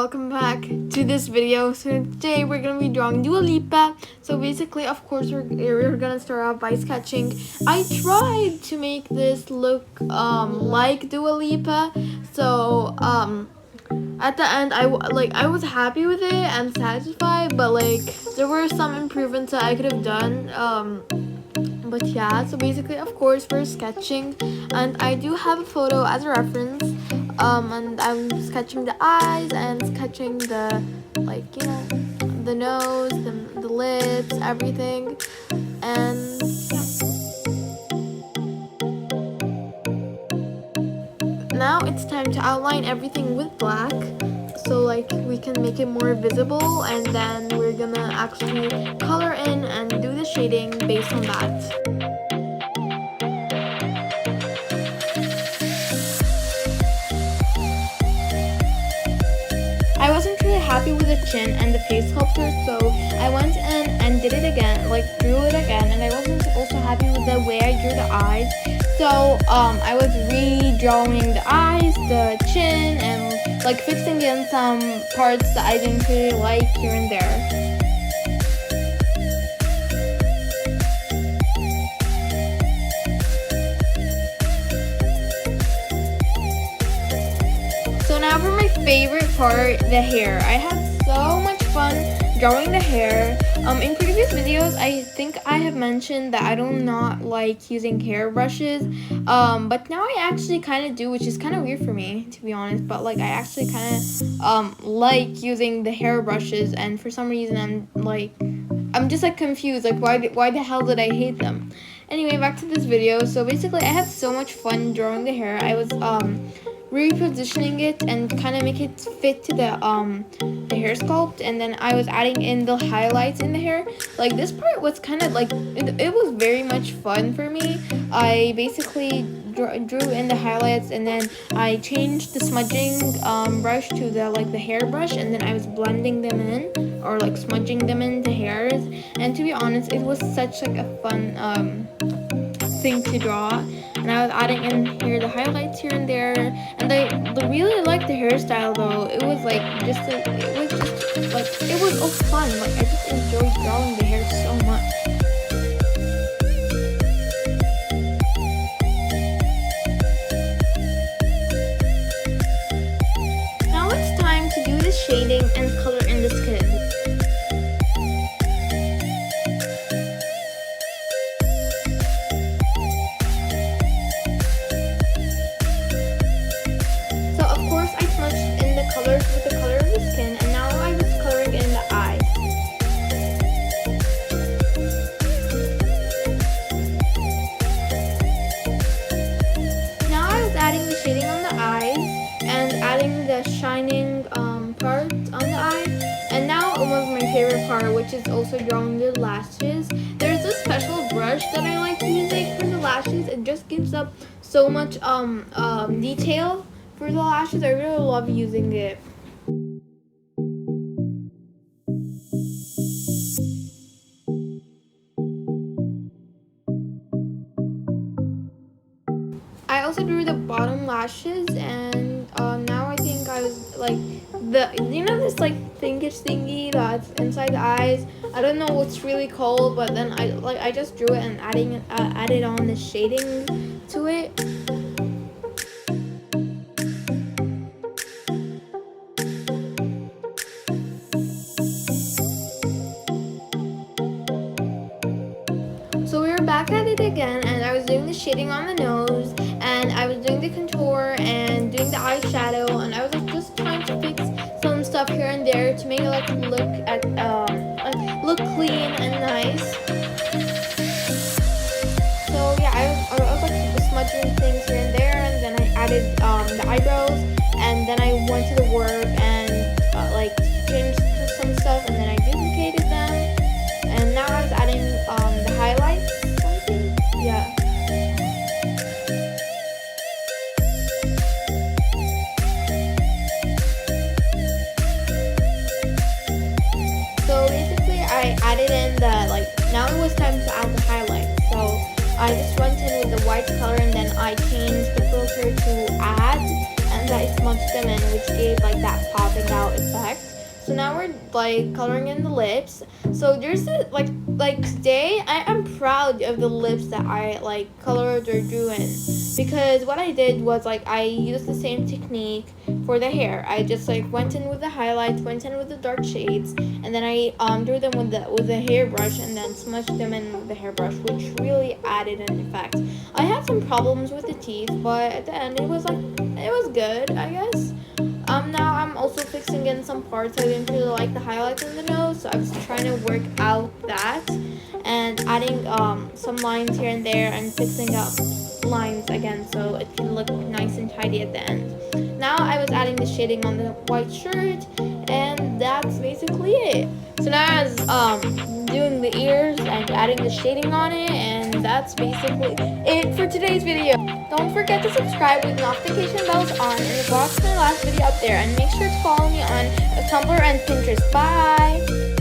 welcome back to this video. So today we're gonna be drawing Dua Lipa. So basically, of course, we're gonna start off by sketching. I tried to make this look like Dua Lipa. So at the end, I was happy with it and satisfied, but like there were some improvements that I could have done. But yeah, so basically, of course, we're sketching, and I do have a photo as a reference. And I'm sketching the eyes and sketching the, the nose, the lips, everything. And yeah. Now it's time to outline everything with black, so like we can make it more visible, and then we're gonna actually color in and do the shading based on that. I wasn't really happy with the chin and the face sculpture, so I went in and did it again, drew it again, and I wasn't also happy with the way I drew the eyes. So I was redrawing the eyes, the chin, and fixing in some parts that I didn't really like here and there. So now for my favorite part, the hair. I had so much fun drawing the hair. In previous videos, I think I have mentioned that I do not like using hair brushes, but now I actually kind of do, which is kind of weird for me, to be honest, but I actually kind of like using the hair brushes, and for some reason I'm just confused, why the hell did I hate them? Anyway, back to this video. So basically, I had so much fun drawing the hair. I was repositioning it and kind of make it fit to the hair sculpt, and then I was adding in the highlights in the hair. This part was kind of it was very much fun for me. I basically drew in the highlights, and then I changed the smudging brush to the hair brush, and then I was blending them in, or smudging them into hairs. And to be honest, it was such a fun thing to draw. And I was adding in here the highlights here and there, and I really liked the hairstyle though. It was it was all fun. I just enjoyed drawing the hair so much. Now it's time to do the shading and color in the skin. With the color of the skin, and now I was coloring in the eyes. Now I was adding the shading on the eyes and adding the shining part on the eyes. And now it was my favorite part, which is also drawing the lashes. There's a special brush that I like using for the lashes. It just gives up so much detail for the lashes. I really love using it. I also drew the bottom lashes, and now I think I was this thinkish thingy that's inside the eyes. I don't know what's really called, but then I just drew it and added on the shading to it. So we were back at it again, and I was doing the shading on the nose, and I was doing the contour and doing the eyeshadow, and I was just trying to fix some stuff here and there to make it look clean and nice. So yeah, I was smudging things here and there, and then I added the eyebrows, and then I went to the work and changed some stuff, and then I duplicated them, and now I was adding the highlights. Yeah. So basically, I added in now it was time to add the highlights. So I just went in with the white color, and then I changed the filter to add, and I smudged them in, which gave like that popping out effect. So now we're like coloring in the lips. So there's a, like today I am proud of the lips that I like colored or drew in, because what I did was like I used the same technique for the hair. I just like went in with the highlights, went in with the dark shades, and then I drew them with the hairbrush and then smudged them in with the hairbrush, which really added an effect. I had some problems with the teeth, but at the end it was good, I guess. Now I'm also fixing in some parts I didn't really like the highlights in the nose, so I was trying to work out that and adding some lines here and there and fixing up lines again so it can look nice and tidy at the end. Now I was adding the shading on the white shirt, and that's basically it. So now I was doing the ears and adding the shading on it, and that's basically it for today's video. Don't forget to subscribe with notification bells on and watch my last video up there, and make sure to follow me on Tumblr and Pinterest. Bye!